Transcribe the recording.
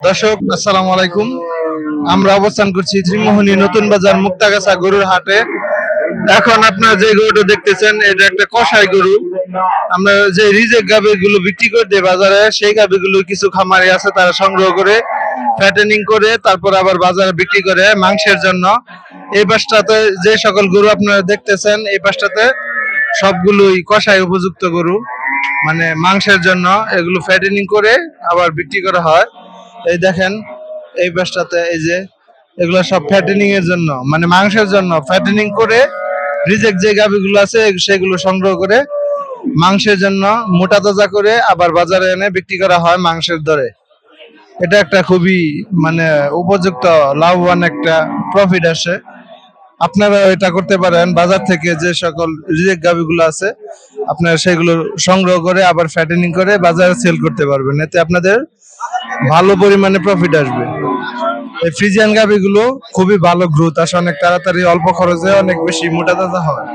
দর্শক আসসালামু আলাইকুম। আমরা অবস্থান করছি ত্রিমোহনী নতুন বাজার মুক্তাগাছা গরুর হাটে। এখন আপনারা যে গরুটা দেখতেছেন এটা একটা কষাই গরু। আমরা যে রিজেক্ট গাভী গুলো বিক্রি করে দেয় বাজারে, সেই গাভী গুলো কিছু খামারি আছে তারা সংগ্রহ করে ফ্যাটেনিং করে তারপর আবার বাজারে বিক্রি করে মাংসের জন্য। এই পাশটাতে যে সকল গরু আপনারা দেখতেছেন এই পাশটাতে সবগুলোই কষাই উপযুক্ত গরু, মানে মাংসের জন্য। এগুলো ফ্যাটেনিং করে আবার বিক্রি করা হয়। এই দেখেন এই পাশটাতে এই যে এগুলো সব ফ্যাটেনিং এর জন্য, মানে মাংসের জন্য ফ্যাটেনিং করে রিজেক্ট যে গাভীগুলো আছে সেগুলো সংগ্রহ করে মাংসের জন্য মোটা তাজা করে আবার বাজারে এনে বিক্রি করা হয় মাংসের দরে। এটা একটা খুবই মানে উপযুক্ত লাভবান একটা প্রফিট আসে। আপনারা এটা করতে পারেন, বাজার থেকে যে সকল রিজেক্ট গাভীগুলো আছে আপনারা সেগুলো সংগ্রহ করে আবার ফ্যাটেনিং করে বাজারে সেল করতে পারবেন। এতে আপনাদের ভালো পরিমাণে প্রফিট আসবে। এই ফ্রিজিয়ান গাভীগুলো খুবই ভালো গ্রোথ আসে, অনেক তাড়াতাড়ি অল্প খরচে অনেক বেশি মোটা তাজা হয়।